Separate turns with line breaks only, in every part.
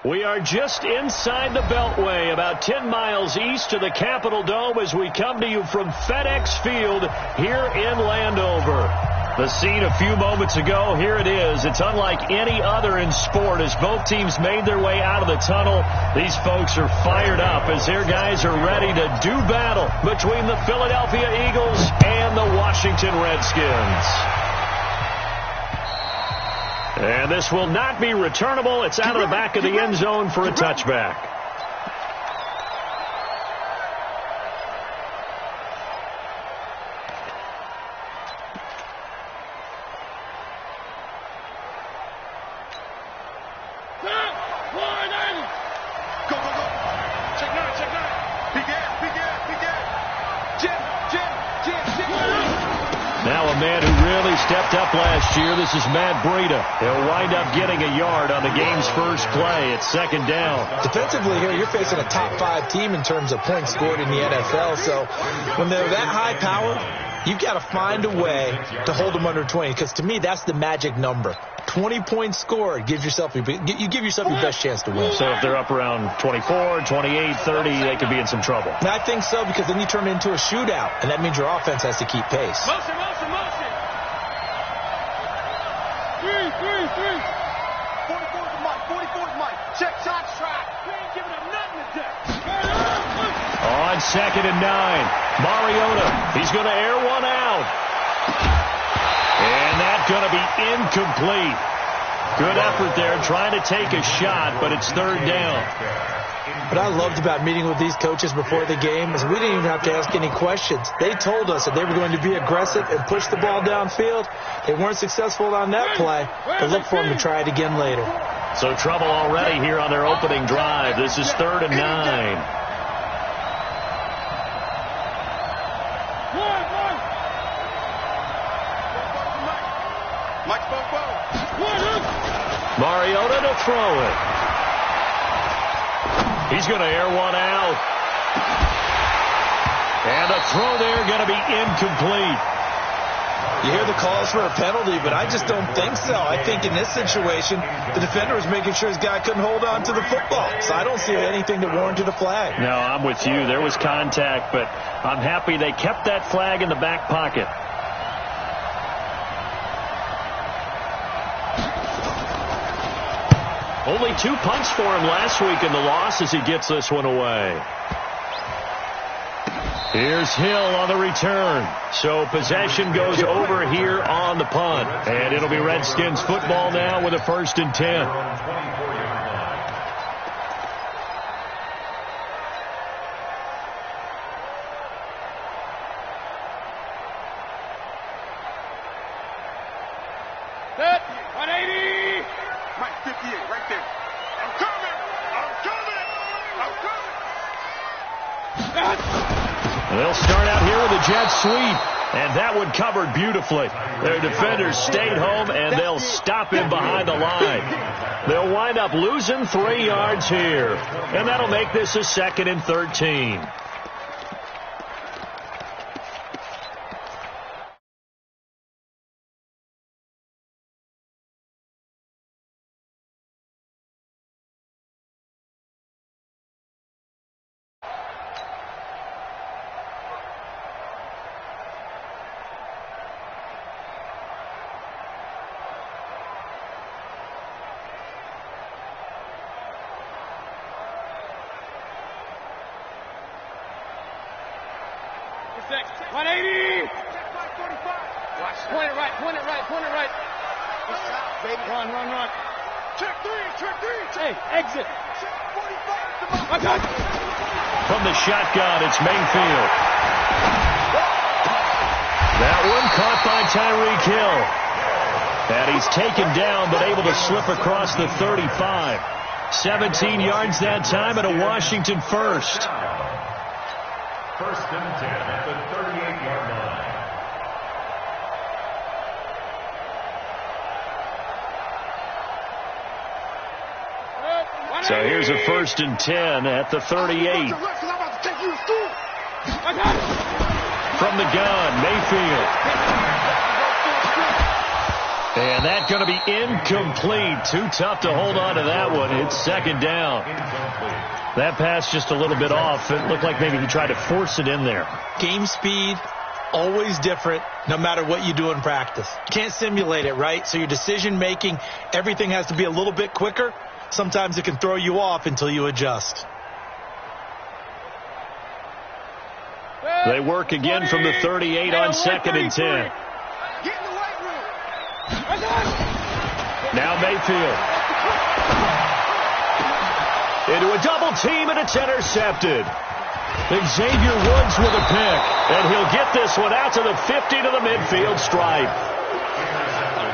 We are just inside the Beltway, about 10 miles east of the Capitol Dome as we come to you from FedEx Field here in Landover. The scene a few moments ago, here it is. It's unlike any other in sport as both teams made their way out of the tunnel. These folks are fired up as their guys are ready to do battle between the Philadelphia Eagles and the Washington Redskins. And this will not be returnable. It's out of the back of the end zone for a touchback. Now a man who really stepped up last year. This is Matt Breida. He'll wind up getting a yard on the game's first play. It's second down.
Defensively here, you're facing a top-5 team in terms of points scored in the NFL. So when they're that high-powered, you've got to find a way to hold them under 20. Because to me, that's the magic number. 20 points scored, you give yourself your best chance to win.
So if they're up around 24, 28, 30, they could be in some trouble.
And I think so, because then you turn it into a shootout, and that means your offense has to keep pace.
Motion. 3. 44's Mike. Check, shot, track. We ain't giving him nothing today.
On 2nd and 9, Mariota. He's going to air one out. And that's going to be incomplete. Good effort there trying to take a shot, but it's third down.
What I loved about meeting with these coaches before the game is we didn't even have to ask any questions. They told us that they were going to be aggressive and push the ball downfield. They weren't successful on that play, but look for them to try it again later.
So trouble already here on their opening drive. This is 3rd and 9. Mariota to throw it. He's going to air one out. And the throw there going to be incomplete.
You hear the calls for a penalty, but I just don't think so. I think in this situation, the defender was making sure his guy couldn't hold on to the football. So I don't see anything that warranted a flag.
No, I'm with you. There was contact, but I'm happy they kept that flag in the back pocket. Only 2 punts for him last week in the loss as he gets this one away. Here's Hill on the return. So possession goes over here on the punt. And it'll be Redskins football now with a 1st and 10.
Set. 180. Mike 58 right there. I'm coming.
They'll start out here with a jet sweep. And that one covered beautifully. Their defenders stayed home, and they'll stop him behind the line. They'll wind up losing 3 yards here. And that'll make this a 2nd and 13.
Check 180. Watch. Point it right. Run. Check 3. Hey, exit. Check 45. Watch out.
From the shotgun, it's Mayfield. That one caught by Tyreek Hill. And he's taken down, but able to slip across the 35. 17 yards that time and a Washington first.
1st and 10 at the 38-yard line.
So here's a 1st and 10 at the 38. From the gun, Mayfield. And that's going to be incomplete. Too tough to hold on to that one. It's second down. That pass just a little bit off. It looked like maybe he tried to force it in there.
Game speed, always different, no matter what you do in practice. Can't simulate it, right? So your decision-making, everything has to be a little bit quicker. Sometimes it can throw you off until you adjust.
They work again from the 38 on 2nd and 10. Now Mayfield. Into a double team, and it's intercepted. Xavier Woods with a pick, and he'll get this one out to the 50 to the midfield stripe.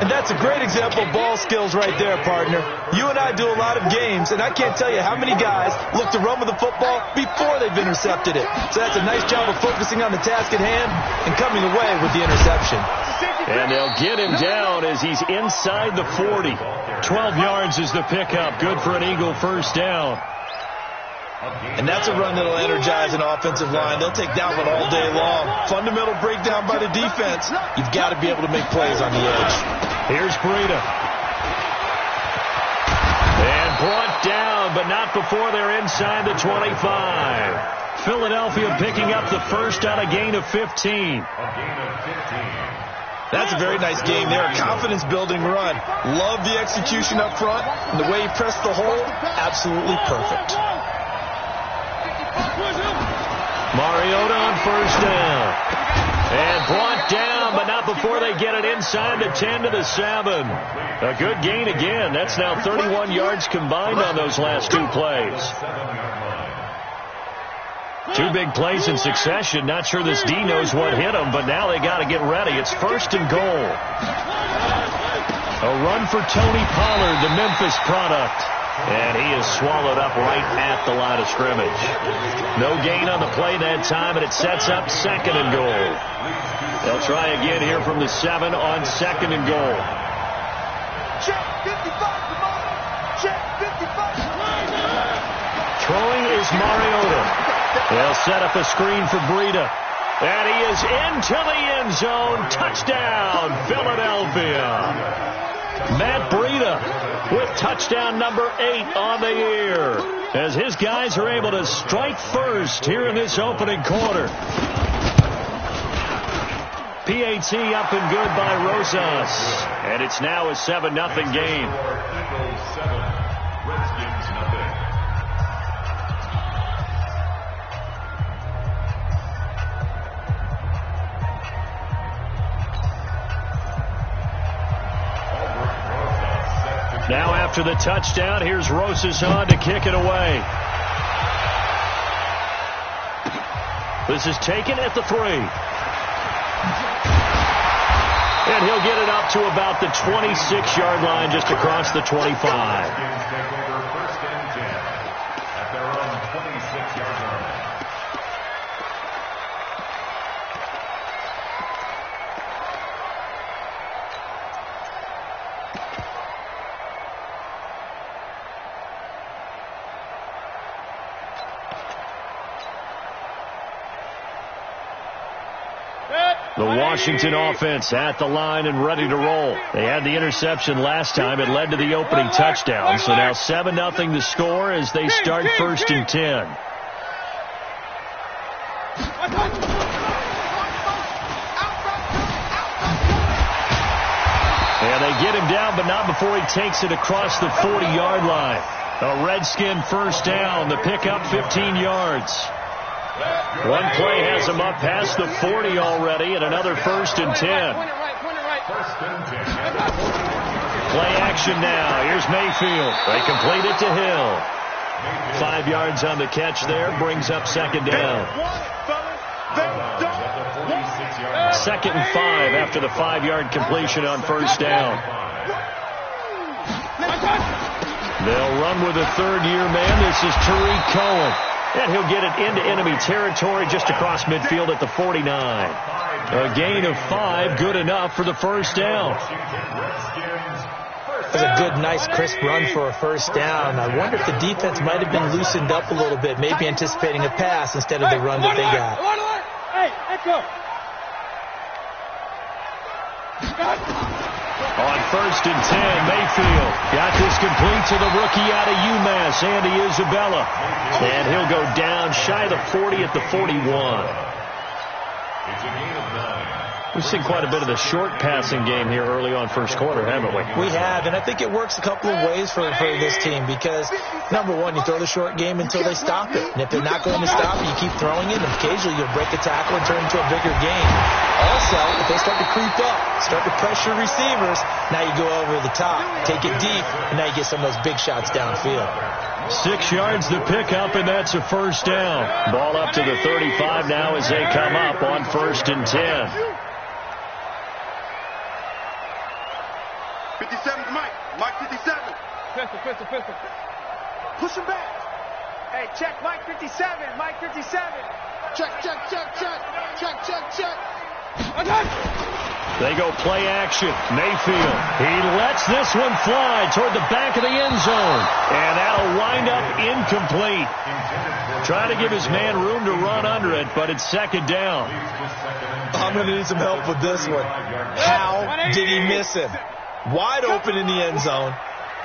And that's a great example of ball skills right there, partner. You and I do a lot of games, and I can't tell you how many guys look to run with the football before they've intercepted it. So that's a nice job of focusing on the task at hand and coming away with the interception.
And they'll get him down as he's inside the 40. 12 yards is the pickup. Good for an Eagle first down.
And that's a run that'll energize an offensive line. They'll take that one all day long. Fundamental breakdown by the defense. You've got to be able to make plays on the edge.
Here's Breida. And brought down, but not before they're inside the 25. Philadelphia picking up the first on a gain of 15.
That's a very nice game there. A confidence-building run. Love the execution up front. And the way he pressed the hole, absolutely perfect.
Mariota on first down. And brought down, but not before they get it inside the 10 to the 7. A good gain again. That's now 31 yards combined on those last two plays. Two big plays in succession. Not sure this D knows what hit them, but now they got to get ready. It's first and goal. A run for Tony Pollard, the Memphis product. And he is swallowed up right at the line of scrimmage. No gain on the play that time, and it sets up second and goal. They'll try again here from the 7 on second and goal.
Check 55. Check 55.
Throwing is Mariota. They'll set up a screen for Breida. And he is into the end zone. Touchdown, Philadelphia. Matt Breida with touchdown number 8 on the year, as his guys are able to strike first here in this opening quarter. PAT up and good by Rosas, and it's now a 7-0 game. Now after the touchdown, here's Rosas on to kick it away. This is taken at the 3. And he'll get it up to about the 26-yard line, just across the 25. The Washington offense at the line and ready to roll. They had the interception last time. It led to the opening touchdown. So now 7-0 the score as they start first and 10. And they get him down, but not before he takes it across the 40-yard line. A Redskin first down. The pickup 15 yards. One play has him up past the 40 already, and another first and 10. Play action now. Here's Mayfield. They complete it to Hill. 5 yards on the catch there, brings up second down. 2nd and 5 after the 5-yard completion on first down. They'll run with a third-year man. This is Tariq Cohen. And he'll get it into enemy territory just across midfield at the 49. A gain of 5, good enough for the first down.
It was a good, nice, crisp run for a first down. I wonder if the defense might have been loosened up a little bit, maybe anticipating a pass instead of the run that they got.
Hey, let's go.
On 1st and 10, Mayfield got this complete to the rookie out of UMass, Andy Isabella. And he'll go down shy of the 40 at the 41.
It's a gain of 9.
We've seen quite a bit of the short passing game here early on first quarter, haven't we?
We have, and I think it works a couple of ways for this team because, number one, you throw the short game until they stop it. And if they're not going to stop it, you keep throwing it, and occasionally you'll break a tackle and turn it into a bigger game. Also, if they start to creep up, start to pressure receivers, now you go over the top, take it deep, and now you get some of those big shots downfield.
6 yards to pick up, and that's a first down. Ball up to the 35 now as they come up on 1st and 10.
57's Mike. Mike 57. Pistol. Push him back. Hey, check Mike 57. Mike 57. Check.
They go play action. Mayfield. He lets this one fly toward the back of the end zone. And that'll wind up incomplete. Trying to give his man room to run under it, but it's 2nd down.
I'm going to need some help with this one. How did he miss him? Wide open in the end zone.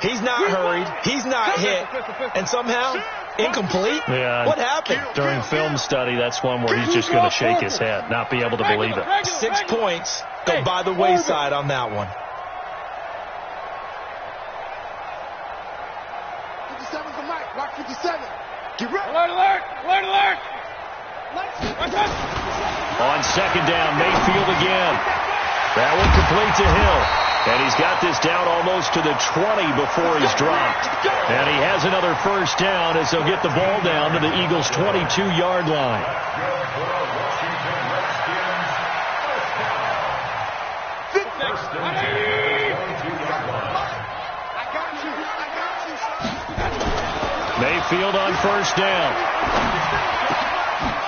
He's not hurried. He's not hit. And somehow, incomplete?
Yeah.
What happened?
During film study, that's one where he's just going to shake his head, not be able to believe it.
6 points go by the wayside on that one.
57's the Mike. Mike 57. Get ready.
Alert!
On 2nd down, Mayfield again. That one complete to Hill. And he's got this down almost to the 20 before he's dropped. And he has another first down as they'll get the ball down to the Eagles' 22-yard line. Mayfield on 1st down.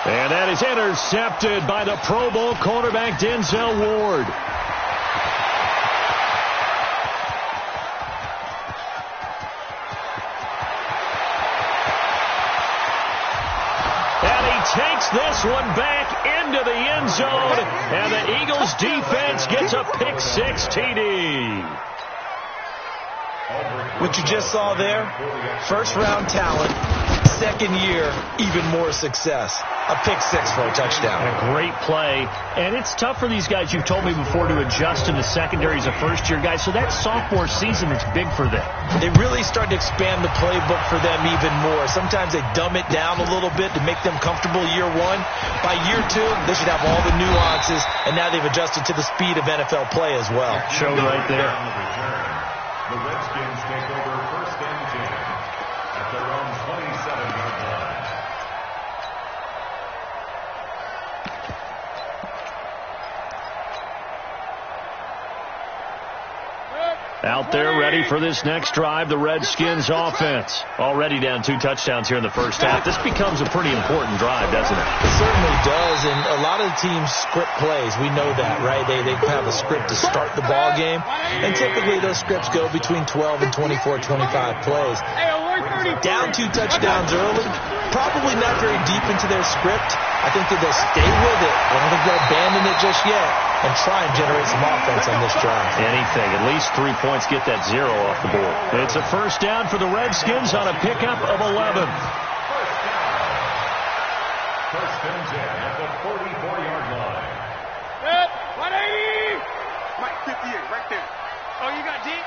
And that is intercepted by the Pro Bowl cornerback Denzel Ward. Takes this one back into the end zone, and the Eagles defense gets a pick-6 TD.
What you just saw there, first-round talent, 2nd year, even more success. A pick-6 for a touchdown.
A great play, and it's tough for these guys, you've told me before, to adjust in the secondary as a first-year guy, so that sophomore season is big for them.
They really start to expand the playbook for them even more. Sometimes they dumb it down a little bit to make them comfortable year 1. By year 2, they should have all the nuances, and now they've adjusted to the speed of NFL play as well.
Show right there.
The Redskins take over 1st and 10 at their own 27-yard line.
Out there ready for this next drive, the Redskins offense. Already down 2 touchdowns here in the first half. This becomes a pretty important drive, doesn't it?
It certainly does, and a lot of the teams script plays. We know that, right? They have a script to start the ball game, and typically those scripts go between 12 and 24, 25 plays. Down 2 touchdowns early, probably not very deep into their script. I think that they'll stay with it. I don't think they'll abandon it just yet and try and generate some offense on this drive.
Anything. At least 3 points, get that 0 off the board. It's a first down for the Redskins on a pickup of 11.
First and 10 at the 44-yard line.
180!
Mike 58, right there. Oh, you got deep?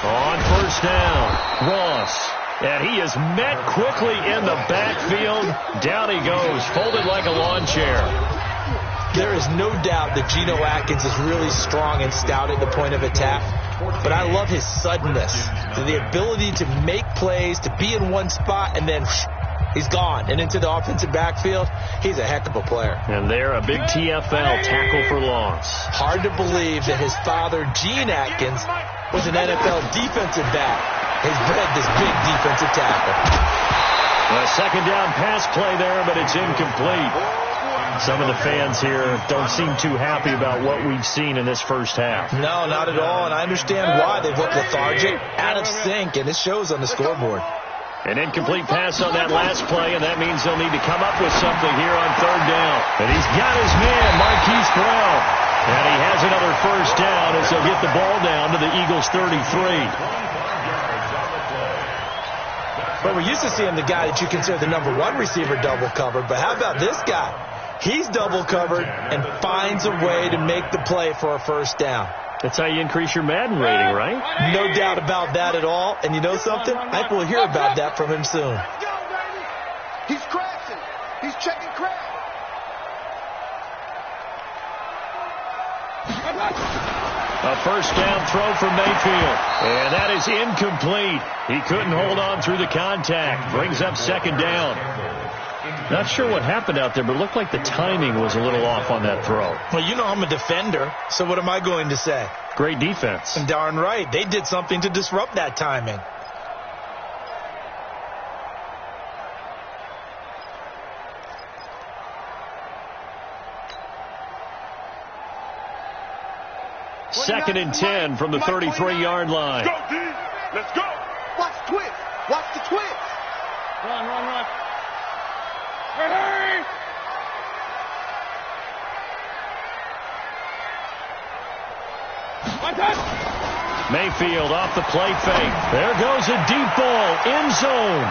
On first down, Ross. And he is met quickly in the backfield. Down he goes, folded like a lawn chair.
There is no doubt that Geno Atkins is really strong and stout at the point of attack. But I love his suddenness, the ability to make plays, to be in one spot, and then he's gone and into the offensive backfield. He's a heck of a player.
And there, a big TFL tackle for loss.
Hard to believe that his father, Gene Atkins, was an NFL defensive back. He's bred this big defensive tackle.
A second down pass play there, but it's incomplete. Some of the fans here don't seem too happy about what we've seen in this first half.
No, not at all, and I understand why. They've looked lethargic, out of sync, and it shows on the scoreboard.
An incomplete pass on that last play, and that means they'll need to come up with something here on 3rd down. And he's got his man, Marquise Brown. And he has another first down as they'll get the ball down to the Eagles' 33.
But we're used to seeing the guy that you consider the number one receiver double covered. But how about this guy? He's double covered and finds a way to make the play for a first down.
That's how you increase your Madden rating, right?
No doubt about that at all. And you know something? I think we'll hear about that from him soon.
Let's go, baby. He's crashing. He's checking crash.
A first down throw from Mayfield. And that is incomplete. He couldn't hold on through the contact. Brings up second down. Not sure what happened out there, but it looked like the timing was a little off on that throw.
Well, you know I'm a defender, so what am I going to say?
Great defense.
And darn right. They did something to disrupt that timing.
Second and 10 from the 33-yard line.
Go, D. Let's go. Watch the twist. Watch the twist.
Run, run, run. Hey!
Mayfield off the play fake. There goes a deep ball. End zone.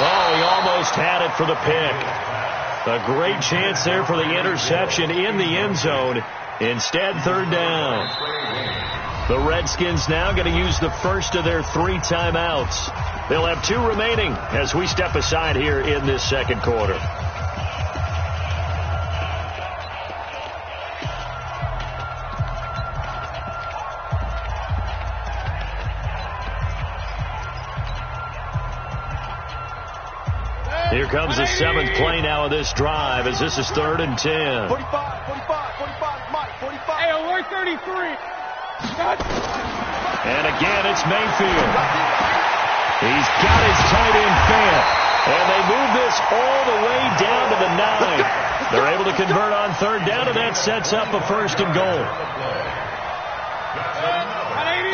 Oh, he almost had it for the pick. A great chance there for the interception in the end zone. Instead, third down. The Redskins now going to use the first of their 3 timeouts. They'll have 2 remaining as we step aside here in this second quarter. Here comes the 7th play now of this drive as this is 3rd and 10.
45, 45, 45, Mike, 45.
Hey, alert 33.
And again, it's Mayfield. He's got his tight end fan. And they move this all the way down to the 9. They're able to convert on 3rd down, and that sets up a 1st and goal.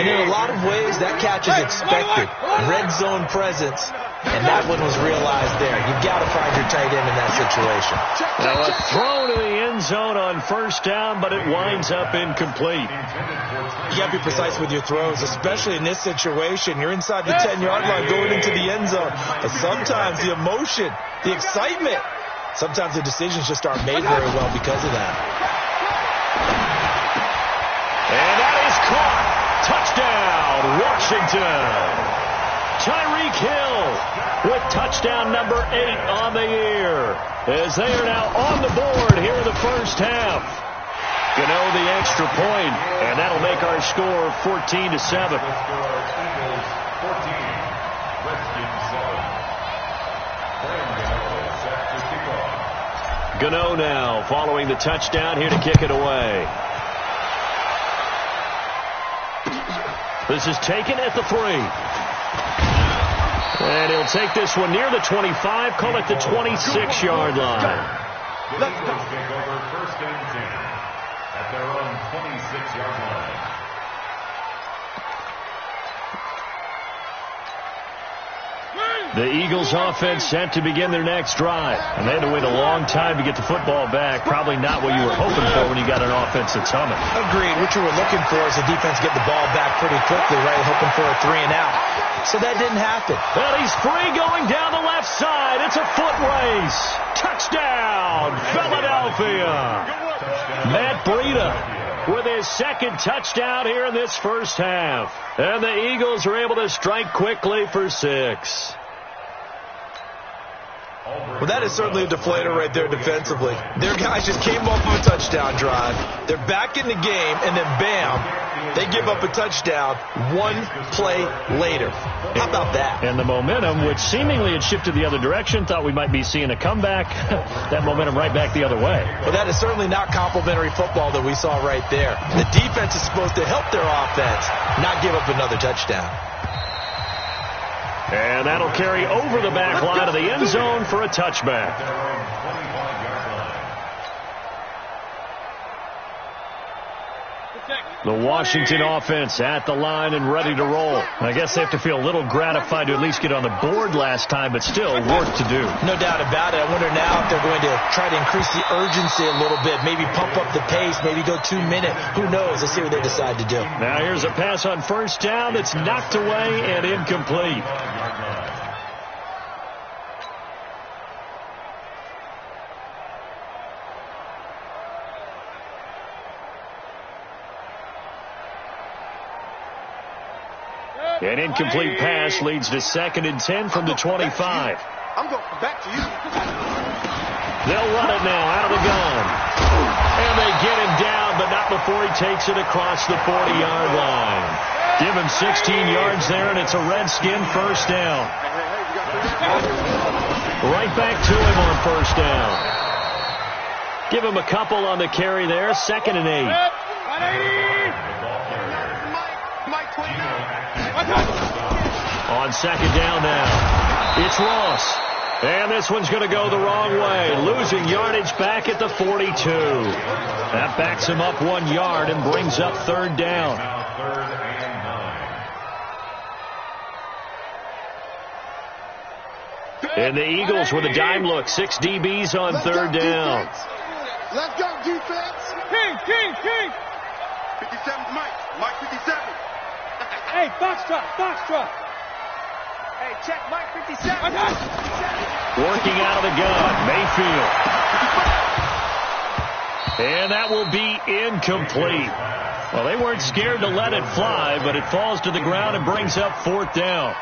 And in a lot of ways, that catch is expected. Red zone presence. And that one was realized there. You've got to find your tight end in that situation.
Now a throw to the end zone on 1st down, but it winds up incomplete.
You got to be precise with your throws, especially in this situation. You're inside the 10-yard line going into the end zone. But sometimes the emotion, the excitement, sometimes the decisions just aren't made very well because of that.
And that is caught. Touchdown, Washington. Tyreek Hill with touchdown number 8 on the year as they are now on the board here in the first half. Gano the extra point, and that'll make our score 14-7. Gano now following the touchdown here to kick it away. This is taken at the 3. And he'll take this one near the 25, call it the 26-yard line.
Let's go.
Take over 1st and 10 at their own 26-yard line.
The Eagles offense set to begin their next drive. And they had to wait a long time to get the football back. Probably not what you were hoping for when you got an offense that's humming.
Agreed. What you were looking for is the defense get the ball back pretty quickly, right? Hoping for a 3 and out. So that didn't happen.
Well, he's free going down the left side. It's a foot race. Touchdown, Philadelphia. Matt Breida with his 2nd touchdown here in this first half. And the Eagles are able to strike quickly for 6.
Well, that is certainly a deflator right there defensively. Their guys just came off of a touchdown drive. They're back in the game, and then bam, they give up a touchdown 1 play later. How about that?
And the momentum, which seemingly had shifted the other direction, thought we might be seeing a comeback. That momentum right back the other way.
Well, that is certainly not complimentary football that we saw right there. The defense is supposed to help their offense, not give up another touchdown.
And that'll carry over the back line of the end zone for a touchback. The Washington offense at the line and ready to roll. I guess they have to feel a little gratified to at least get on the board last time, but still work to do.
No doubt about it. I wonder now if they're going to try to increase the urgency a little bit, maybe pump up the pace, maybe go 2 minute. Who knows? Let's see what they decide to do.
Now here's a pass on first down that's knocked away and incomplete. An incomplete pass leads to 2nd and 10 from the 25.
I'm going back to you.
They'll run it now out of the gun. And they get him down, but not before he takes it across the 40-yard line. Give him 16 yards there, and it's a Redskin first down. Right back to him on first down. Give him a couple on the carry there, 2nd and 8. On 2nd down now, it's Ross. And this one's going to go the wrong way, losing yardage back at the 42. That backs him up 1 yard and brings up 3rd down. And the Eagles with a dime look, 6 DBs on 3rd down.
Let's go, defense. King. 57's Mike 57.
Hey, Foxtrot.
Hey, check Mike 57.
Working out of the gun, Mayfield. And that will be incomplete. Well, they weren't scared to let it fly, but it falls to the ground and brings up 4th down.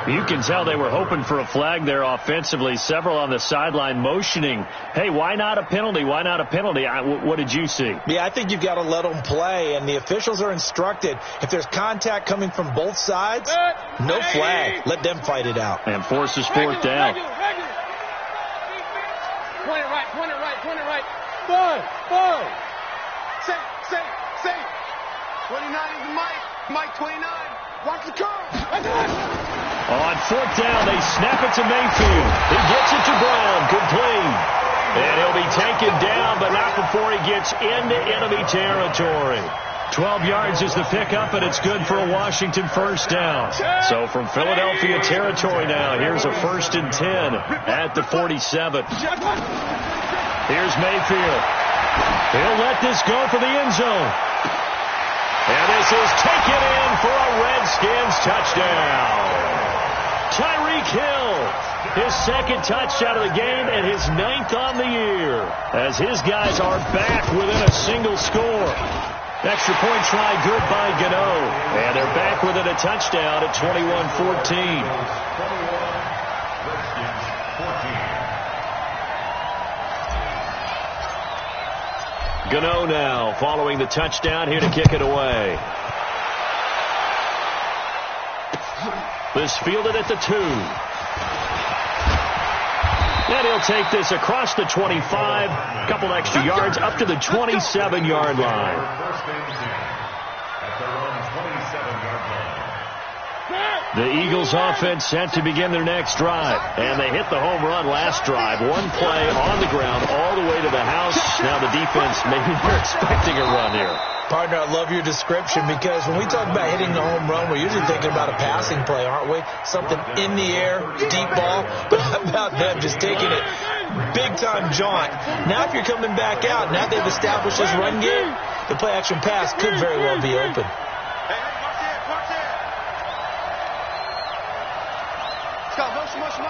You can tell they were hoping for a flag there offensively. Several on the sideline motioning, hey, why not a penalty? Why not a penalty? What did you see?
Yeah, I think you've got to let them play, and the officials are instructed. If there's contact coming from both sides, no flag. Let them fight it out.
And forces 4th down.
Point it right. Ball.
Safe. 29 is Mike 29. Watch the curve.
On 4th down, they snap it to Mayfield. He gets it to Brown, complete. And he'll be taken down, but not before he gets into enemy territory. 12 yards is the pickup, and it's good for a Washington first down. So from Philadelphia territory now, here's a 1st and 10 at the 47. Here's Mayfield. He'll let this go for the end zone. And this is taken in for a Redskins touchdown. Tyreek Hill, his 2nd touchdown of the game and his 9th on the year, as his guys are back within a single score. Extra point try good by Gano. And they're back within a touchdown at 21-14. Gano now following the touchdown, here to kick it away. This fielded at the 2. And he'll take this across the 25, a couple extra yards up to the 27-yard line. The Eagles offense set to begin their next drive. And they hit the home run last drive. One play on the ground all the way to the house. Now the defense, maybe they're expecting a run here.
Partner, I love your description, because when we talk about hitting the home run, we're usually thinking about a passing play, aren't we? Something in the air, deep ball. But how about them just taking it big-time jaunt? Now if you're coming back out, now they've established this run game, the play-action pass could very well be open.
Motion.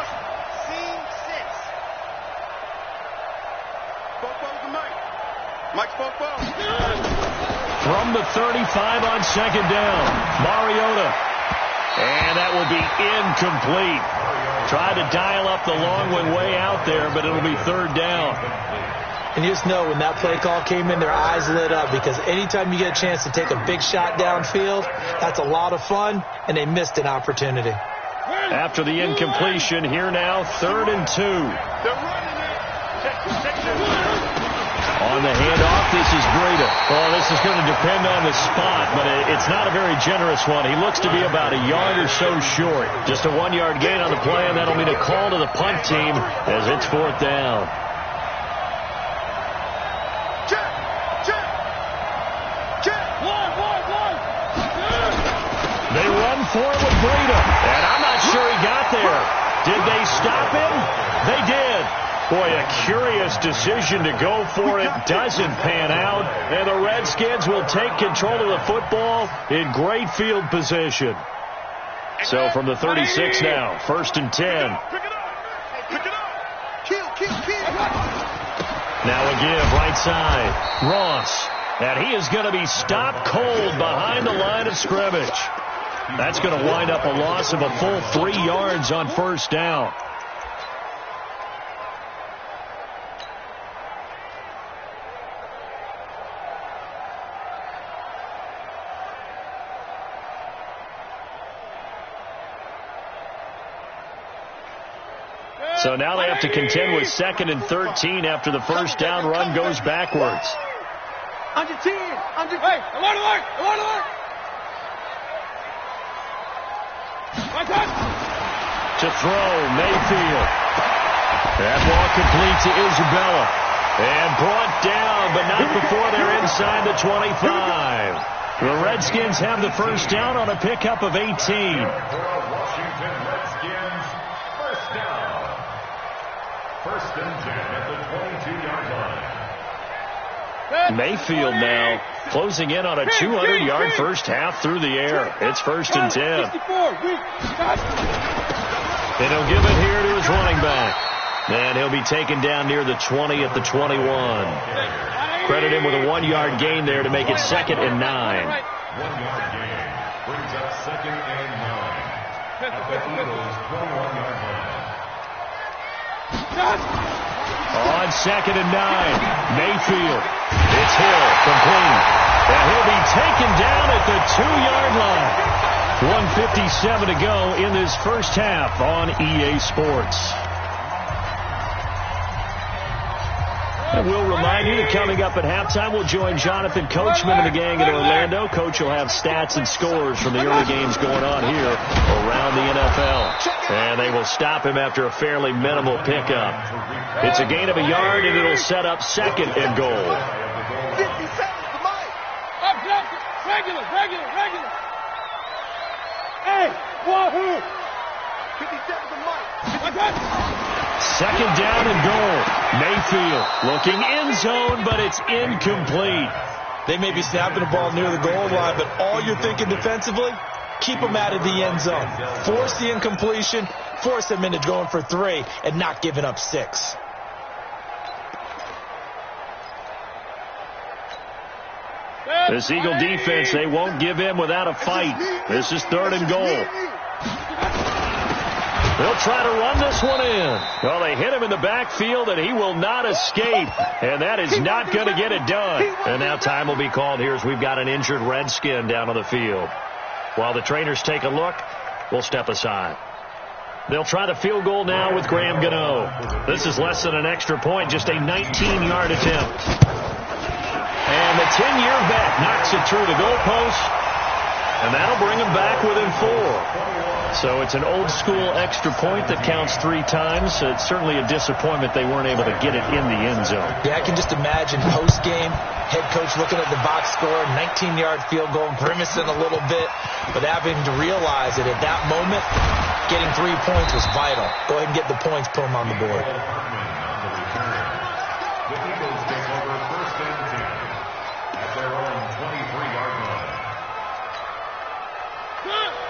Scene 6. Bofo's the Mike's Bofo.
From the 35 on 2nd down, Mariota. And that will be incomplete. Tried to dial up the long one way out there, but it'll be 3rd down.
And you just know when that play call came in, their eyes lit up, because anytime you get a chance to take a big shot downfield, that's a lot of fun, and they missed an opportunity.
After the incompletion, here now, 3rd and 2. On the handoff, this is Breida. Oh, this is going to depend on the spot, but it's not a very generous one. He looks to be about a yard or so short. Just a 1-yard gain on the play, and that'll mean a call to the punt team as it's 4th down.
Check.
for him would bleed him. And I'm not sure he got there. Did they stop him? They did. Boy, a curious decision to go for it. Doesn't pan out. And the Redskins will take control of the football in great field position. So from the 36 now, 1st and 10. Now a give, right side. Ross. And he is going to be stopped cold behind the line of scrimmage. That's going to wind up a loss of a full 3 yards on 1st down. So now they have to contend with 2nd and 13 after the 1st down run goes backwards.
Under 10. Under 10.
Hey, alert, alert, alert, alert.
To throw, Mayfield. That ball complete to Isabella. And brought down, but not before they're inside the 25. The Redskins have the 1st down on a pickup of 18.
Washington Redskins, 1st down. 1st and 10 at the 22-yard line.
Mayfield now closing in on a 200-yard first half through the air. It's 1st and 10. And he'll give it here to his running back. And he'll be taken down near the 20 at the 21. Credit him with a 1-yard gain there to make it 2nd and 9.
1-yard gain brings up 2nd and 9 at the Eagles' 21-yard line.
On 2nd and 9, Mayfield. It's Hill, complete. And he'll be taken down at the 2-yard line. 1:57 to go in this first half on EA Sports. And we'll remind you that coming up at halftime, we'll join Jonathan Coachman and the gang in Orlando. Coach will have stats and scores from the early games going on here around the NFL. And they will stop him after a fairly minimal pickup. It's a gain of a yard, and it'll set up 2nd and goal.
50 seconds to Mike.
Regular. Hey, wahoo.
50 seconds to Mike.
2nd down and goal. Mayfield looking end zone, but it's incomplete.
They may be snapping the ball near the goal line, but all you're thinking defensively, keep them out of the end zone. Force the incompletion, force them into going for 3, and not giving up 6.
This Eagle defense, they won't give in without a fight. This is 3rd and goal. They'll try to run this one in. Well, they hit him in the backfield, and he will not escape. And that is not going to get it done. And now time will be called here as we've got an injured Redskin down on the field. While the trainers take a look, we'll step aside. They'll try the field goal now with Graham Gano. This is less than an extra point, just a 19-yard attempt. And the 10-year vet knocks it through the goalpost. And that'll bring him back within 4. So it's an old-school extra point that counts 3 times. So it's certainly a disappointment they weren't able to get it in the end zone.
Yeah, I can just imagine post-game, head coach looking at the box score, 19-yard field goal, grimacing a little bit, but having to realize that at that moment, getting 3 points was vital. Go ahead and get the points, put them on the board.
The Eagles take over 1st and 10 at their own 23-yard line.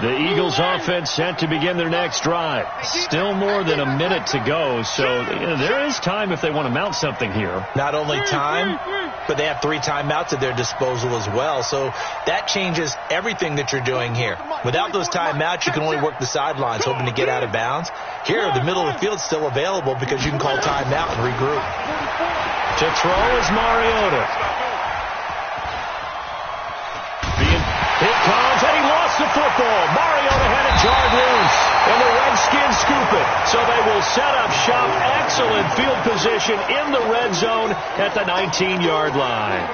The Eagles offense set to begin their next drive. Still more than a minute to go, so there is time if they want to mount something here.
Not only time, but they have 3 timeouts at their disposal as well, so that changes everything that you're doing here. Without those timeouts, you can only work the sidelines, hoping to get out of bounds. Here, the middle of the field is still available because you can call timeout and regroup.
To throw is Mariota. Being hit Collins, and he lost the football. Mariota had it jarred loose, and the Redskins scoop it. So they will set up shop. Excellent field position in the red zone at the 19-yard line.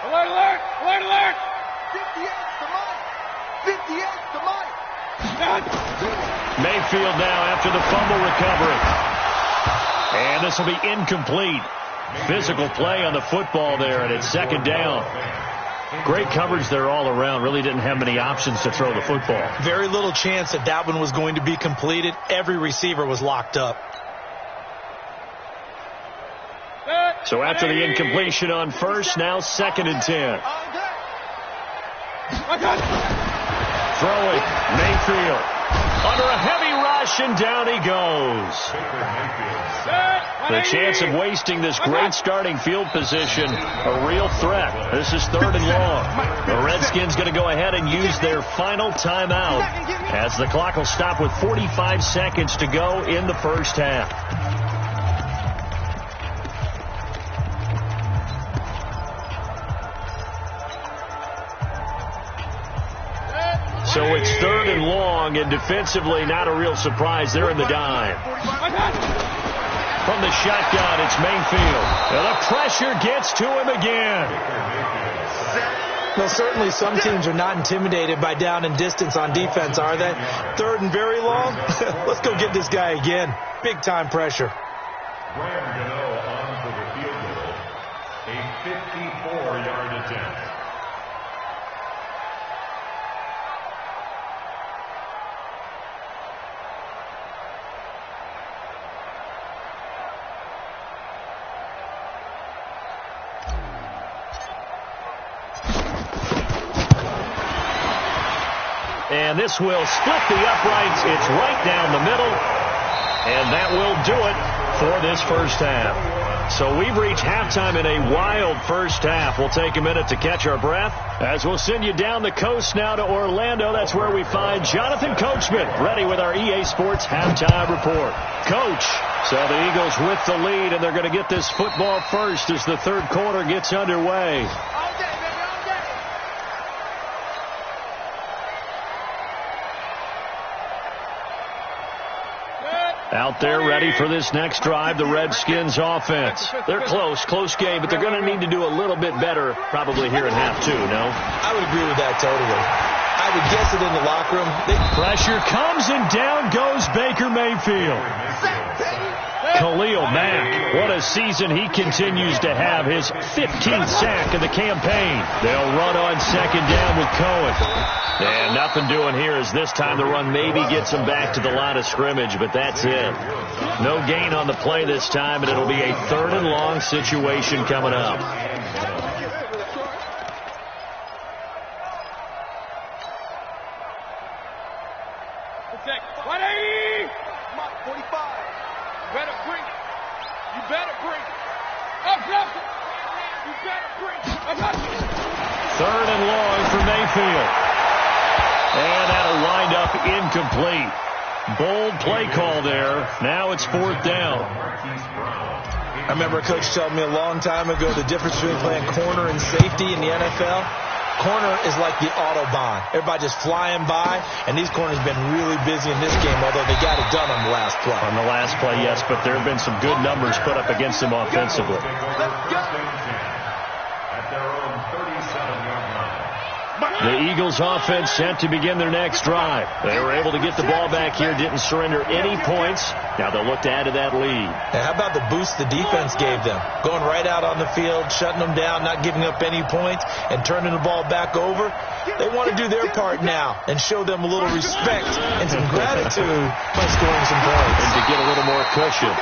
Alert, alert, alert, alert.
midfield now after the fumble recovery. And this will be incomplete. Physical play on the football there, and it's second down. Great coverage there all around. Really didn't have many options to throw the football.
Very little chance that that one was going to be completed. Every receiver was locked up.
So after the incompletion on first, now 2nd and 10. Throwing, Mayfield. Under a heavy rush, and down he goes. The chance of wasting this great starting field position, a real threat. This is 3rd and long. The Redskins going to go ahead and use their final timeout as the clock will stop with 45 seconds to go in the first half. So it's 3rd and long, and defensively not a real surprise. They're in the dime. From the shotgun, it's Mayfield. And the pressure gets to him again.
Well, certainly some teams are not intimidated by down and distance on defense, are they? 3rd and very long? Let's go get this guy again. Big time pressure.
Graham Gano on for the field goal. A 54-yard attempt.
And this will split the uprights. It's right down the middle. And that will do it for this first half. So we've reached halftime in a wild first half. We'll take a minute to catch our breath as we'll send you down the coast now to Orlando. That's where we find Jonathan Coachman ready with our EA Sports halftime report. Coach, so the Eagles with the lead, and they're going to get this football first as the third quarter gets underway. Out there ready for this next drive, the Redskins offense. They're close game, but they're going to need to do a little bit better probably here in half two, no?
I would agree with that totally. I would guess it in the locker room.
Pressure comes, and down goes Baker Mayfield. Khalil Mack, what a season he continues to have, his 15th sack of the campaign. They'll run on second down with Cohen. And nothing doing here as this time the run maybe gets them back to the line of scrimmage, but that's it. No gain on the play this time, and it'll be a 3rd and long situation coming up.
Okay, 180! 45. You better bring it. You better bring it. Up, it. You better bring it.
3rd and long for Mayfield. And that'll wind up incomplete. Bold play call there. Now it's 4th down.
I remember a coach telling me a long time ago the difference between playing corner and safety in the NFL. Corner is like the Autobahn. Everybody just flying by, and these corners have been really busy in this game, although they got it done on the last play.
On the last play, yes, but there have been some good numbers put up against them offensively. The Eagles offense sent to begin their next drive. They were able to get the ball back here, didn't surrender any points. Now they'll look to add to that lead.
And how about the boost the defense gave them? Going right out on the field, shutting them down, not giving up any points, and turning the ball back over. They want to do their part now and show them a little respect and some gratitude by scoring some points.
And to get a little more cushion.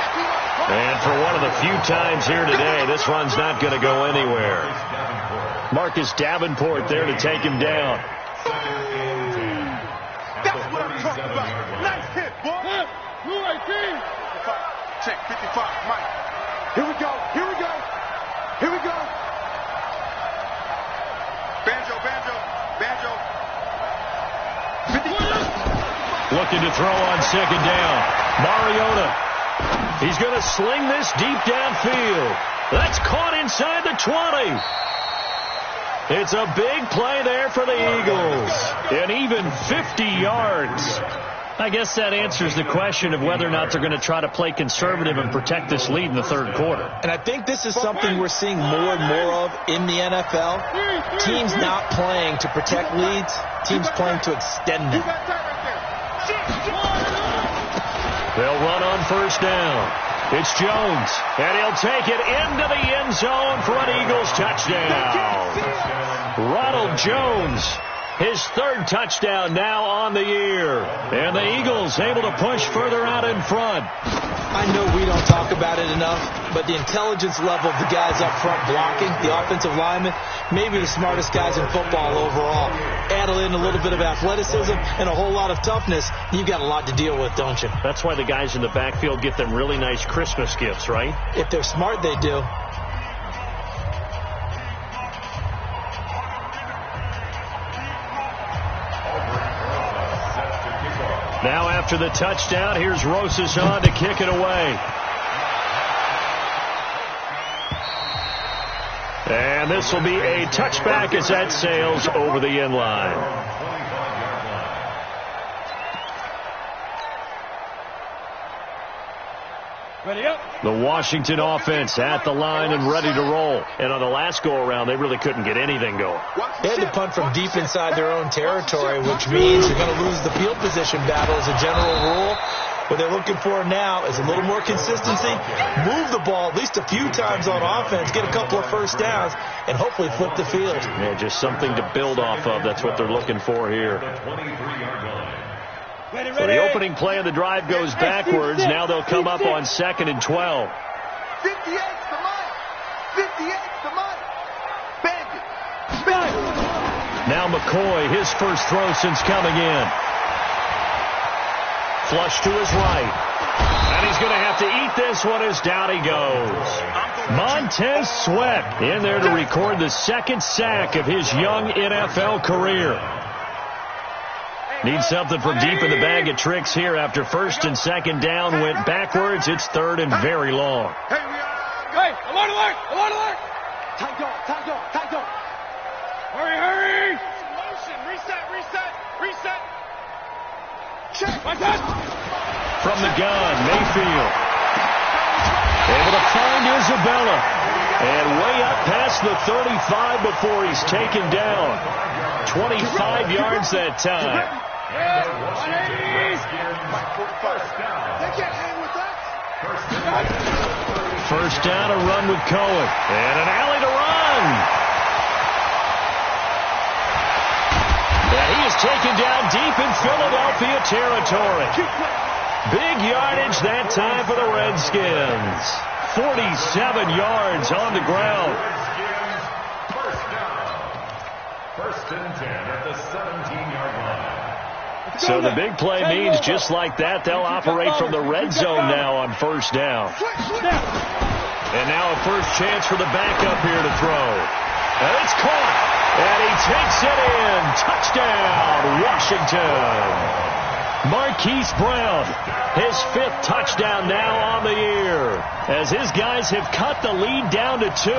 And for one of the few times here today, this run's not going to go anywhere. Marcus Davenport there to take him down.
That's what I'm talking about. Nice hit, boy. 218. Check 55, Mike. Here we go. Banjo. 50.
Looking to throw on second down. Mariota. He's going to sling this deep downfield. That's caught inside the 20. It's a big play there for the Eagles. And even 50 yards. I guess that answers the question of whether or not they're going to try to play conservative and protect this lead in the third quarter.
And I think this is something we're seeing more and more of in the NFL. Teams not playing to protect leads, teams playing to extend them.
They'll run on first down. It's Jones, and he'll take it into the end zone for an Eagles touchdown. Ronald Jones, his third touchdown now on the year. And the Eagles able to push further out in front.
I know we don't talk about it enough, but the intelligence level of the guys up front blocking, the offensive linemen, maybe the smartest guys in football overall. Add in a little bit of athleticism and a whole lot of toughness, you've got a lot to deal with, don't you?
That's why the guys in the backfield get them really nice Christmas gifts, right?
If they're smart, they do.
Now after the touchdown, here's Rosas on to kick it away. And this will be a touchback as that sails over the end line.
Ready up.
The Washington offense at the line and ready to roll. And on the last go-around, they really couldn't get anything going.
They had to punt from deep inside their own territory, which means you're going to lose the field position battle as a general rule. What they're looking for now is a little more consistency, move the ball at least a few times on offense, get a couple of first downs, and hopefully flip the field.
Yeah, just something to build off of. That's what they're looking for here. So the opening play of the drive goes backwards. Now they'll come up on 2nd and 12.
58's the money. 58's the money. Bandit.
Now McCoy, his first throw since coming in. Flush to his right. And he's going to have to eat this one as down he goes. Montez Sweat in there to record the second sack of his young NFL career. Needs something from deep in the bag of tricks here after 1st and 2nd down went backwards. It's 3rd and very long.
Hey, alert, alert, alert, alert.
Tight go.
Hurry, hurry. Motion, reset. Check. Like that.
From the gun, Mayfield. Able to find Isabella. And way up past the 35 before he's taken down. 25 yards that time.
They can't hang with us.
First down, a run with Cohen. And an alley to run. And he is taken down deep in Philadelphia territory. Big yardage that time for the Redskins. 47 yards on the ground.
First and 10 at the 17-yard line.
So the big play means just like that, they'll operate from the red zone now on first down. And now a first chance for the backup here to throw. And it's caught. And he takes it in. Touchdown, Washington. Marquise Brown, his 5th touchdown now on the year, as his guys have cut the lead down to 2.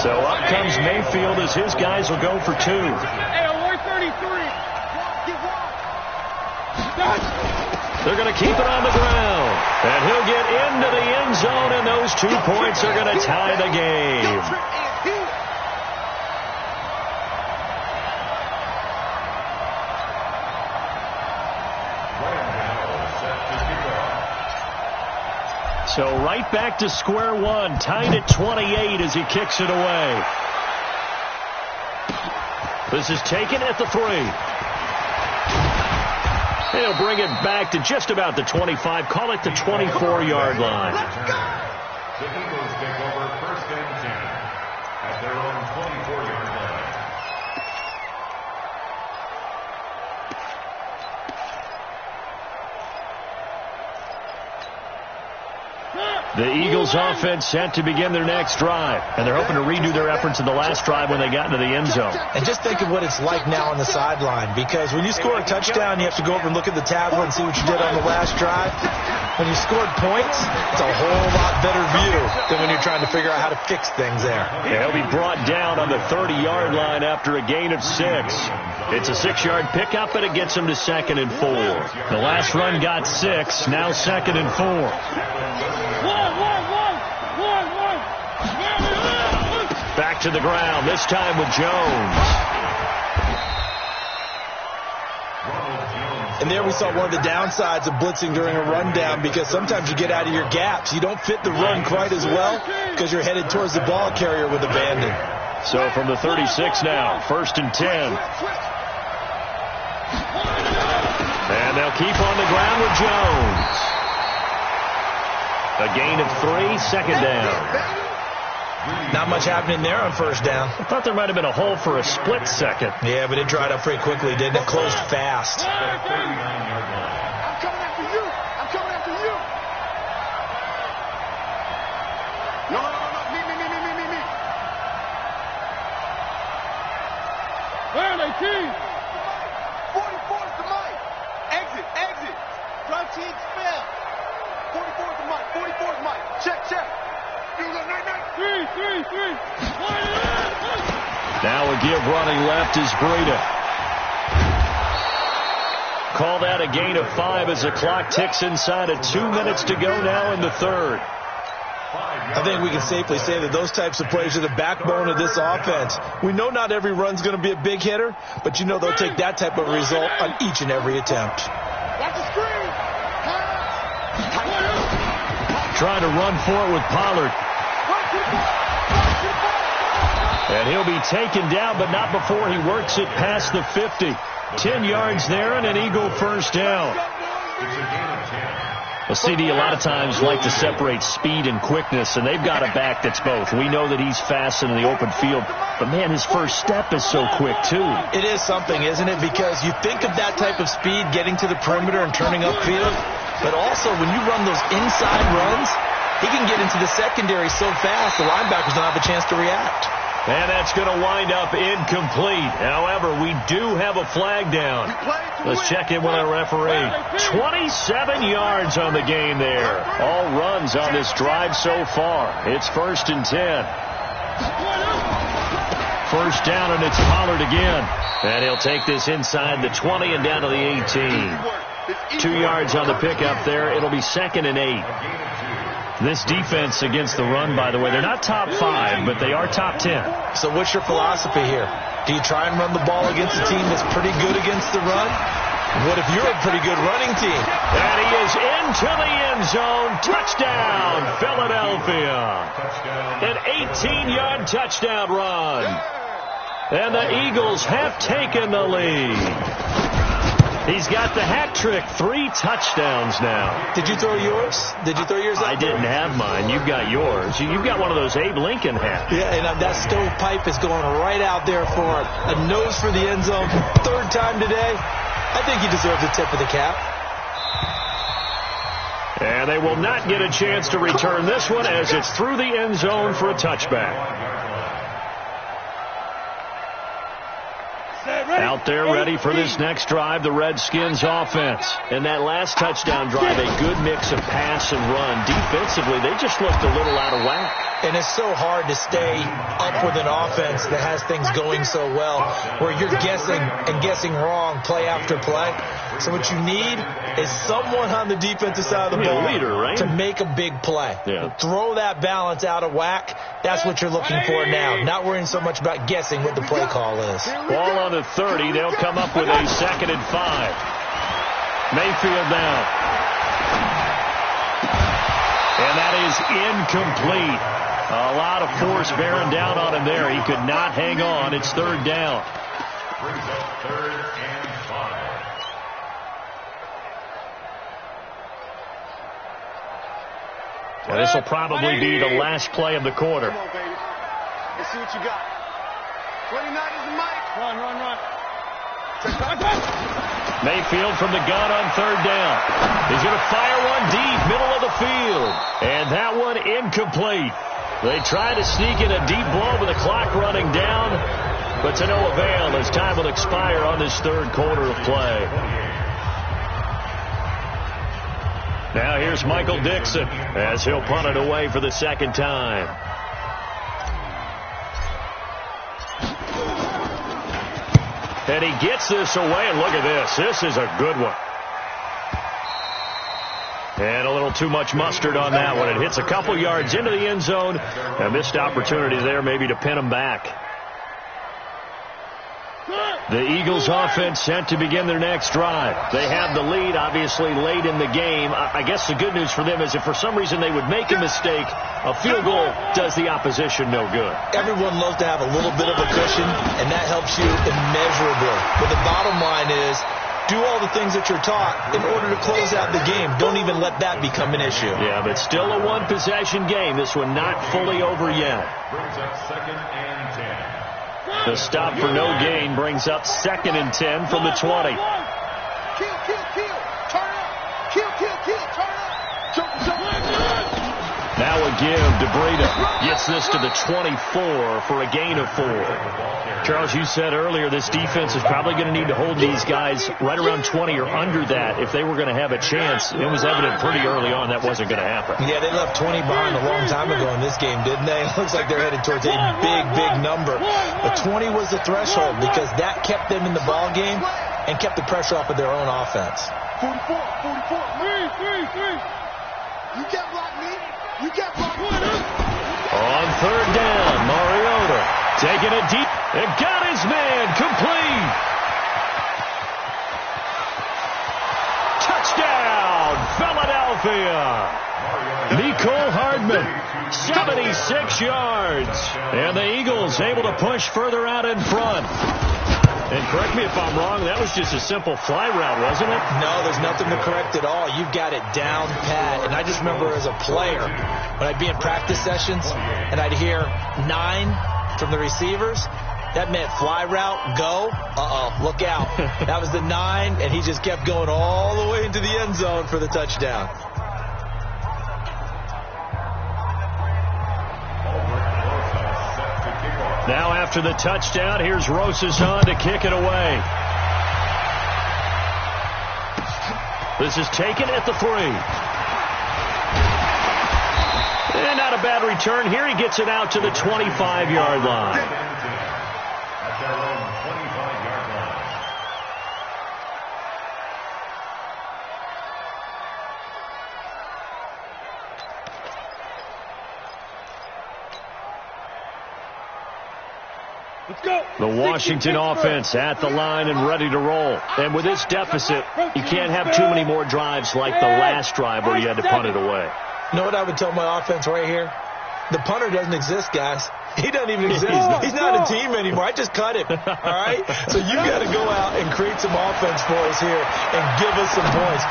So up comes Mayfield as his guys will go for 2.
Hey, alert 33.
They're going to keep it on the ground. And he'll get into the end zone, and those 2 points are going to tie the game. So right back to square one, tied at 28 as he kicks it away. This is taken at the 3. He'll bring it back to just about the 25, call it the 24-yard line.
The Eagles take over 1st and 10 at their own 24-yard line.
The Eagles offense set to begin their next drive, and they're hoping to redo their efforts in the last drive when they got into the end zone.
And just think of what it's like now on the sideline, because when you score a touchdown, you have to go over and look at the tablet and see what you did on the last drive. When you scored points, it's a whole lot better view than when you're trying to figure out how to fix things there.
Yeah, he'll be brought down on the 30-yard line after a gain of 6. It's a 6-yard pickup, and it gets him to 2nd and 4. The last run got 6, now 2nd and 4. Back to the ground, this time with Jones.
And there we saw one of the downsides of blitzing during a rundown, because sometimes you get out of your gaps. You don't fit the run quite as well because you're headed towards the ball carrier with abandon.
So from the 36 now, 1st and 10. And they'll keep on the ground with Jones. A gain of 3, 2nd down.
Not much happening there on 1st down.
I thought there might have been a hole for a split second.
Yeah, but it dried up pretty quickly, didn't it? Closed fast.
I'm coming after you. I'm coming after you. No. Me.
Where are they, team?
44 is the mic. Exit. Drive team spell. 44 is the mic. 44 is mic. Check.
Three.
Now a give running left is Breida. Call that a gain of 5 as the clock ticks inside of 2 minutes to go now in the 3rd.
I think we can safely say that those types of plays are the backbone of this offense. We know not every run's going to be a big hitter, but you know they'll take that type of result on each and every attempt.
Watch the screen.
Trying to run for it with Pollard. And he'll be taken down, but not before he works it past the 50. 10 yards there and an Eagle 1st down. Well, CD a lot of times like to separate speed and quickness, and they've got a back that's both. We know that he's fast in the open field, but, man, his first step is so quick, too.
It is something, isn't it? Because you think of that type of speed getting to the perimeter and turning upfield, but also when you run those inside runs, he can get into the secondary so fast the linebackers don't have a chance to react.
And that's going to wind up incomplete. However, we do have a flag down. Let's check in with our referee. 27 yards on the game there. All runs on this drive so far. It's 1st and 10. 1st down, and it's Pollard again. And he'll take this inside the 20 and down to the 18. 2 yards on the pickup there. It'll be 2nd and 8. This defense against the run, by the way, they're not top 5, but they are top 10.
So what's your philosophy here? Do you try and run the ball against a team that's pretty good against the run? What if you're a pretty good running team?
And he is into the end zone. Touchdown, Philadelphia. An 18-yard touchdown run. And the Eagles have taken the lead. He's got the hat trick, 3 touchdowns now.
Did you throw yours?
I didn't have mine. You've got yours. You've got one of those Abe Lincoln hats.
Yeah, and that stovepipe is going right out there for him. A nose for the end zone. 3rd time today. I think he deserves a tip of the cap.
And they will not get a chance to return this one as it's through the end zone for a touchback. Out there ready for this next drive, the Redskins offense. And that last touchdown drive, a good mix of pass and run. Defensively, they just looked a little out of whack.
And it's so hard to stay up with an offense that has things going so well, where you're guessing and guessing wrong play after play. So what you need is someone on the defensive side of the ball
leader, right?
to make a big play.
Yeah.
Throw that balance out of whack. That's what you're looking for now. Not worrying so much about guessing what the play call is.
Ball on the 30. They'll come up with a 2nd and 5. Mayfield down. And that is incomplete. A lot of force bearing down on him there. He could not hang on. It's 3rd down.
Brings up 3rd and 5.
Well, this will probably be the last play of the quarter.
Come on, baby. Let's see what you got. 29 is the mic.
Run.
Mayfield from the gun on 3rd down. He's going to fire one deep, middle of the field. And that one incomplete. They try to sneak in a deep blow with the clock running down, but to no avail as time will expire on this 3rd quarter of play. Now here's Michael Dixon as he'll punt it away for the second time. And he gets this away, and look at this. This is a good one. And a little too much mustard on that one. It hits a couple yards into the end zone. A missed opportunity there maybe to pin him back. The Eagles offense set to begin their next drive. They have the lead, obviously, late in the game. I guess the good news for them is if for some reason they would make a mistake, a field goal does the opposition no good.
Everyone loves to have a little bit of a cushion, and that helps you immeasurably. But the bottom line is, do all the things that you're taught in order to close out the game. Don't even let that become an issue.
Yeah, but still a one-possession game. This one not fully over yet.
Brings up 2nd and 10.
The stop for no gain brings up 2nd and 10 from the 20.
Kill, kill, kill. Turn up. Kill, kill, kill. Turn up. Jump, jump.
Now a give to Breida. Gets this to the 24 for a gain of 4. Charles, you said earlier this defense is probably going to need to hold these guys right around 20 or under that if they were going to have a chance. It was evident pretty early on that wasn't going to happen.
Yeah, they left 20 behind a long time ago in this game, didn't they? It looks like they're headed towards a big, big number. But 20 was the threshold because that kept them in the ball game and kept the pressure off of their own offense.
44, 44. You can't block me. You can't block me.
On 3rd down, Mariota taking it deep and got his man complete. Touchdown, Philadelphia. Nicole Hardman, 76 yards. And the Eagles able to push further out in front. And correct me if I'm wrong, that was just a simple fly route, wasn't it?
No, there's nothing to correct at all. You've got it down pat. And I just remember as a player, when I'd be in practice sessions and I'd hear 9 from the receivers, that meant fly route, go. Look out. That was the 9, and he just kept going all the way into the end zone for the touchdown.
Now after the touchdown, here's Rosas on to kick it away. This is taken at the 3. And not a bad return here. He gets it out to the 25-yard line.
At their own 25-yard line.
The Washington offense at the line and ready to roll. And with this deficit, you can't have too many more drives like the last drive where you had to punt it away.
You know what I would tell my offense right here? The punter doesn't exist, guys. He doesn't even exist. He's not a team anymore. I just cut him. All right? So you got to go out and create some offense for us here and give us some points.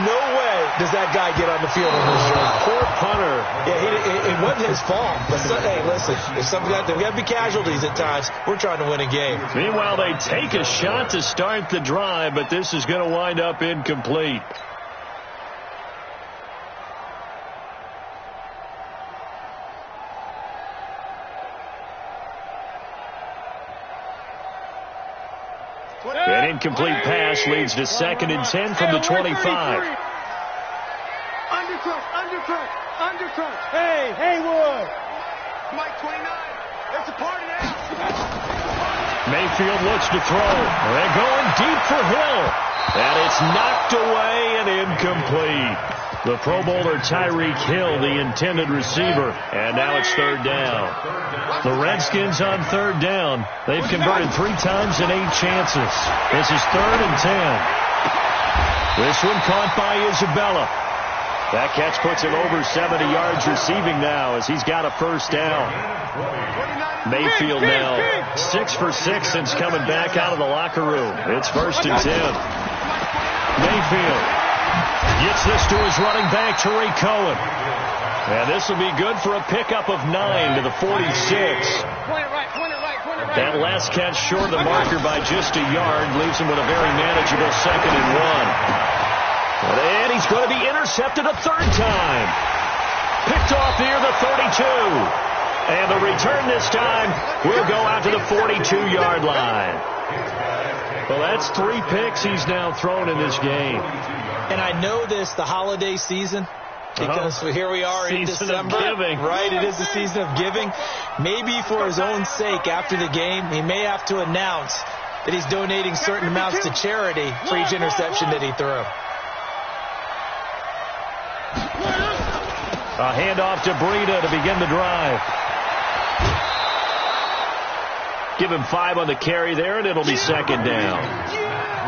No way does that guy get on the field on this drive.
Poor punter.
Yeah, it wasn't his fault. But hey, listen, if something out there, we got to be casualties at times. We're trying to win a game.
Meanwhile, they take a shot to start the drive, but this is going to wind up incomplete. An incomplete pass leads to 2nd and 10 from the 25.
Undercut. Hey, Haywood. Mike 29. That's a party now.
Mayfield looks to throw. They're going deep for Hill. And it's knocked away and incomplete. The Pro Bowler Tyreek Hill, the intended receiver. And now it's 3rd down. The Redskins on 3rd down. They've converted 3 times in 8 chances. This is 3rd and 10. This one caught by Isabella. That catch puts him over 70 yards receiving now as he's got a 1st down. Mayfield now 6 for 6 since coming back out of the locker room. It's 1st and 10. Mayfield gets this to his running back, Tariq Cohen. And this will be good for a pickup of 9 to the 46. That last catch short of the marker by just a yard leaves him with a very manageable 2nd and 1. And he's going to be intercepted a 3rd time. Picked off near the 32. And the return this time will go out to the 42-yard line. Well, that's 3 picks he's now thrown in this game.
And I know this, the holiday season, because here we are in December, right? It is the season of giving. Maybe for his own sake, after the game, he may have to announce that he's donating certain amounts to charity for each interception that he threw.
A handoff to Breida to begin the drive. Give him 5 on the carry there, and it'll be second down.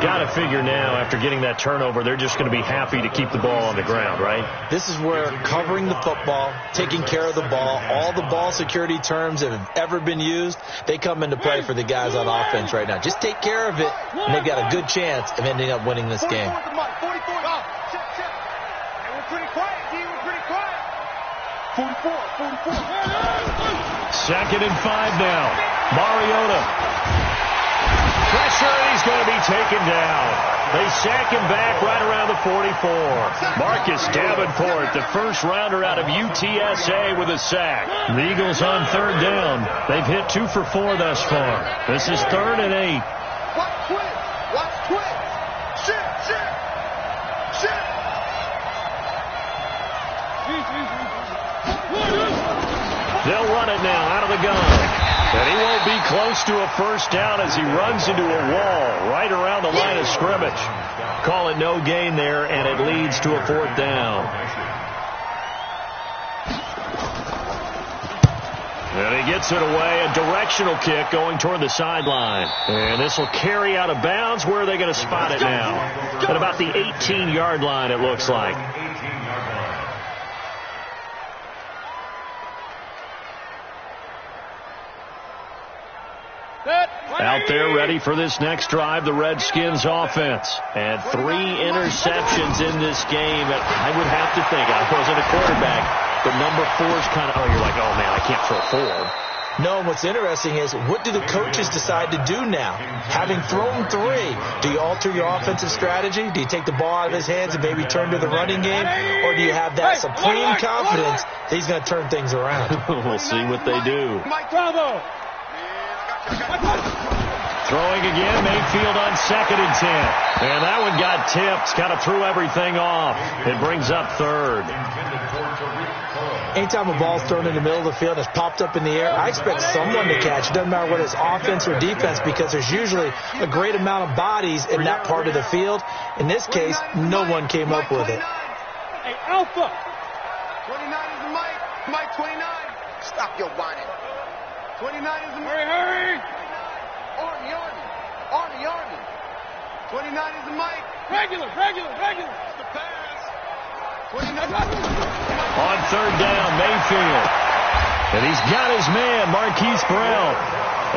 Got to figure now, after getting that turnover, they're just going to be happy to keep the ball on the ground, right?
This is where covering the football, taking care of the ball, all the ball security terms that have ever been used, they come into play for the guys on offense right now. Just take care of it, and they've got a good chance of ending up winning this game.
44. We're pretty quiet, D. We're pretty quiet. 44.
Second and 5 now. Mariota. Pressure, and he's going to be taken down. They sack him back right around the 44. Marcus Davenport, the first rounder out of UTSA with a sack. The Eagles on third down. They've hit 2 for 4 thus far. This is 3rd and 8.
Watch quick. Shit.
They'll run it now out of the gun. And he won't be close to a first down as he runs into a wall right around the line of scrimmage. Call it no gain there, and it leads to a 4th down. And he gets it away, a directional kick going toward the sideline. And this will carry out of bounds. Where are they going to spot it now? At about the 18-yard line, it looks like. Out there ready for this next drive, the Redskins offense. And 3 interceptions in this game. And I would have to think, I wasn't a quarterback, but number 4 is kind of, you're like, oh, man, I can't throw 4.
No, what's interesting is, what do the coaches decide to do now? Having thrown 3, do you alter your offensive strategy? Do you take the ball out of his hands and maybe turn to the running game? Or do you have that supreme confidence that he's going to turn things around?
We'll see what they do.
Mike Bravo.
Throwing again, Mayfield on 2nd and 10. And that one got tipped, kind of threw everything off. It brings up 3rd.
Anytime a ball's thrown in the middle of the field and it's popped up in the air, I expect someone to catch. It doesn't matter whether it's offense or defense, because there's usually a great amount of bodies in that part of the field. In this case, no one came up with it.
Hey, Alpha. 29 is the Mike. Mike 29. Stop your whining. 29 is the Mike. Hurry. Arnie. 29 is the Mike. Regular. It's the pass. 29.
On 3rd down, Mayfield. And he's got his man, Marquise Brown.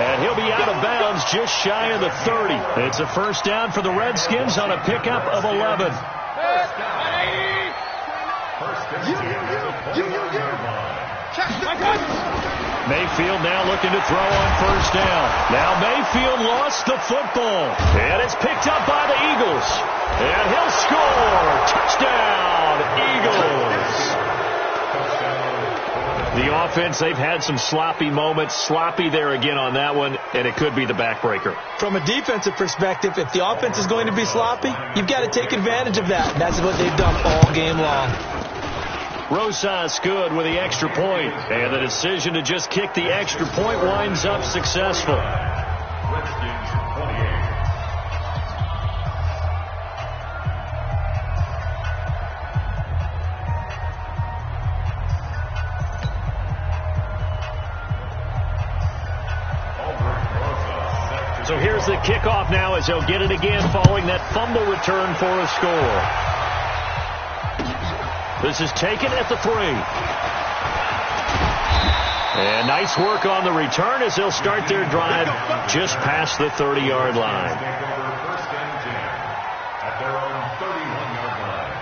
And he'll be out of bounds just shy of the 30. It's a first down for the Redskins on a pickup of 11. Mayfield now looking to throw on first down. Now Mayfield lost the football. And it's picked up by the Eagles. And he'll score. Touchdown, Eagles. The offense, they've had some sloppy moments. Sloppy there again on that one, and it could be the backbreaker.
From a defensive perspective, if the offense is going to be sloppy, you've got to take advantage of that. And that's what they've done all game long.
Rosas good with the extra point, and the decision to just kick the extra point winds up successful.
Redskins 28.
So here's the kickoff now as he'll get it again following that fumble return for a score. This is taken at the 3. And nice work on the return as they'll start their drive just past the 30-yard line.
First and 10 at their own 31-yard line.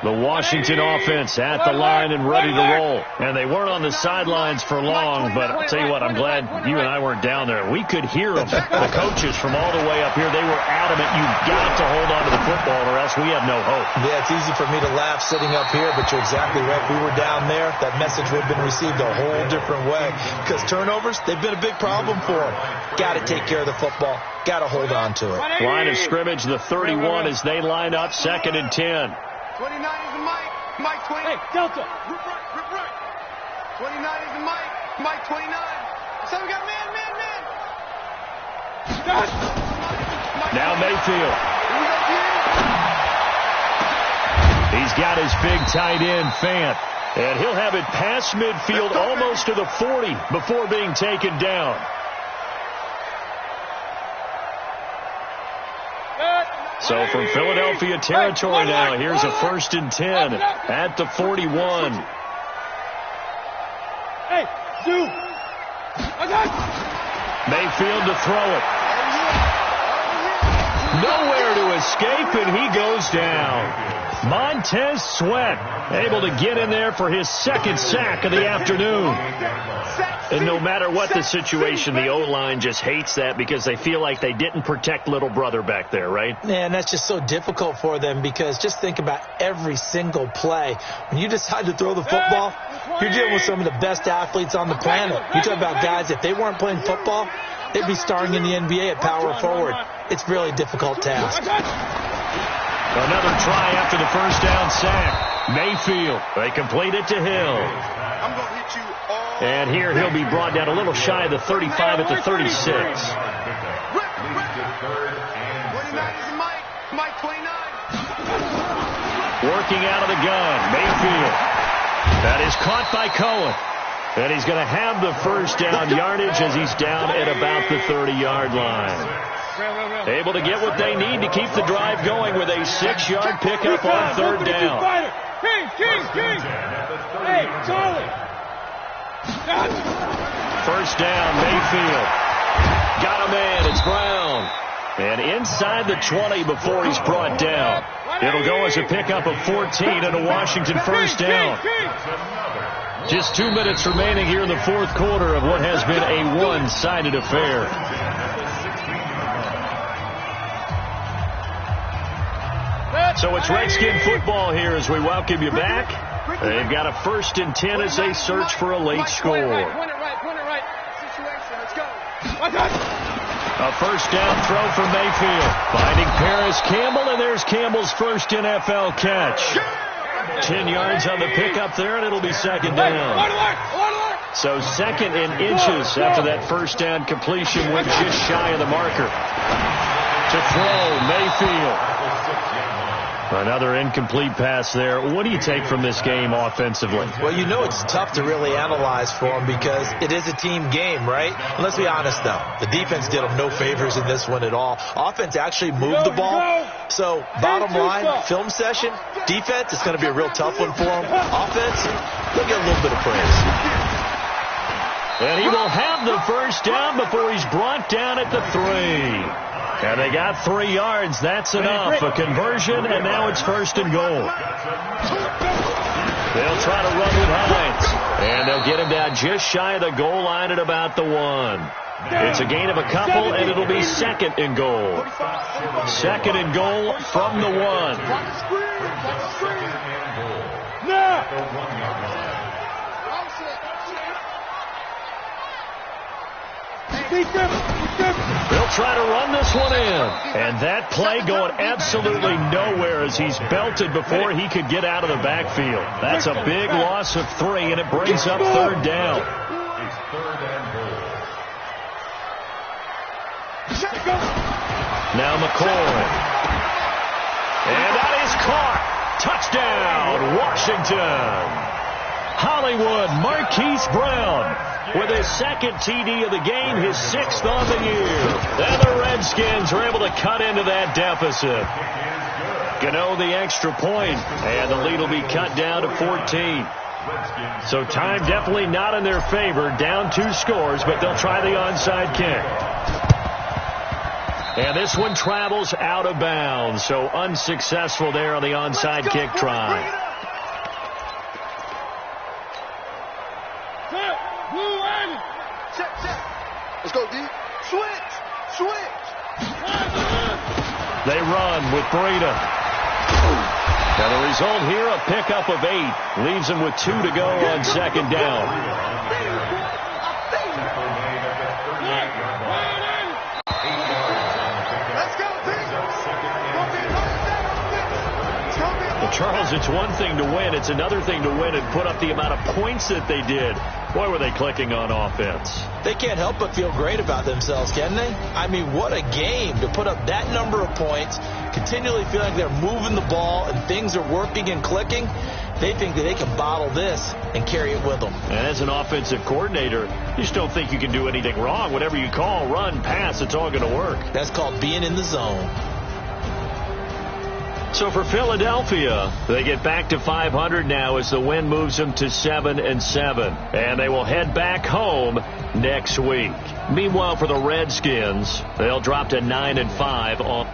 The Washington offense at the line and ready to roll. And they weren't on the sidelines for long, but I'll tell you what, I'm glad you and I weren't down there. We could hear them. The coaches from all the way up here, they were adamant, you've got to hold on to the football or else we have no hope.
Yeah, it's easy for me to laugh sitting up here, but you're exactly right. If we were down there, that message would have been received a whole different way. Because turnovers, they've been a big problem for them. Got to take care of the football. Got to hold on to it.
Line of scrimmage, the 31 as they line up, 2nd and 10.
29 is the Mike. Mike 20.
Hey, Delta.
Rip right. 29 is the Mike. Mike 29. So we got man.
Now Mayfield. He's got his big tight end, Fant. And he'll have it past midfield almost to the 40 before being taken down. So from Philadelphia territory now, here's a 1st and 10 at the 41.
Hey, dude.
Mayfield to throw it. Nowhere to escape, and he goes down. Montez Sweat able to get in there for his 2nd sack of the afternoon. And no matter what the situation, the O-line just hates that because they feel like they didn't protect little brother back there, right?
Man, that's just so difficult for them because just think about every single play. When you decide to throw the football, you're dealing with some of the best athletes on the planet. You talk about guys, if they weren't playing football, they'd be starring in the NBA at power forward. It's a really difficult task.
Another try after the 1st down sack. Mayfield, they complete it to Hill.
I'm going to hit you all.
And here he'll be brought down a little shy of the 35 at the 36.
29 is the Mike. Mike 29.
Working out of the gun, Mayfield. That is caught by Cohen. And he's going to have the 1st down yardage as he's down at about the 30-yard line. Able to get what they need to keep the drive going with a 6-yard pickup on 3rd down.
King. Hey, Charlie.
1st down, Mayfield. Got a man, it's Brown. And inside the 20 before he's brought down. It'll go as a pickup of 14 and a Washington 1st down. Just 2 minutes remaining here in the 4th quarter of what has been a one-sided affair. So it's Redskin football here as we welcome you back. They've got a 1st and 10 as they search for a late score.
Point it right. Situation, let's go.
A 1st down throw for Mayfield. Finding Paris Campbell, and there's Campbell's 1st NFL catch. 10 yards on the pickup there, and it'll be 2nd down. So 2nd in inches after that 1st down completion went just shy of the marker. To throw, Mayfield. Another incomplete pass there. What do you take from this game offensively?
Well, you know it's tough to really analyze for them because it is a team game, right? And let's be honest, though. The defense did them no favors in this one at all. Offense actually moved the ball. So, bottom line, film session, defense, it's going to be a real tough one for them. Offense, they'll get a little bit of praise.
And he will have the 1st down before he's brought down at the 3. And they got 3 yards. That's enough. A conversion, and now it's 1st and goal. They'll try to run with Hines. And they'll get him down just shy of the goal line at about the 1. It's a gain of a couple, and it'll be 2nd and goal. 2nd and goal from the 1. They'll try to run this one in. And that play going absolutely nowhere as he's belted before he could get out of the backfield. That's a big loss of 3, and it brings up 3rd down. Now McCoy. And that is caught. Touchdown, Washington. Hollywood Marquise Brown with his 2nd TD of the game, his 6th on the year. And the Redskins are able to cut into that deficit. Gano the extra point, and the lead will be cut down to 14. So time definitely not in their favor, down 2 scores, but they'll try the onside kick. And this one travels out of bounds, so unsuccessful there on the onside kick try.
Let's go, D. Switch.
They run with Breida. And the result here, a pickup of 8. Leaves them with 2 to go on second down. Charles, it's one thing to win. It's another thing to win and put up the amount of points that they did. Boy, were they clicking on offense.
They can't help but feel great about themselves, can they? I mean, what a game to put up that number of points, continually feel like they're moving the ball and things are working and clicking. They think that they can bottle this and carry it with them.
And as an offensive coordinator, you just don't think you can do anything wrong. Whatever you call, run, pass, it's all going to work.
That's called being in the zone.
So for Philadelphia, they get back to 500 now as the win moves them to 7-7. And they will head back home next week. Meanwhile, for the Redskins, they'll drop to 9-5 on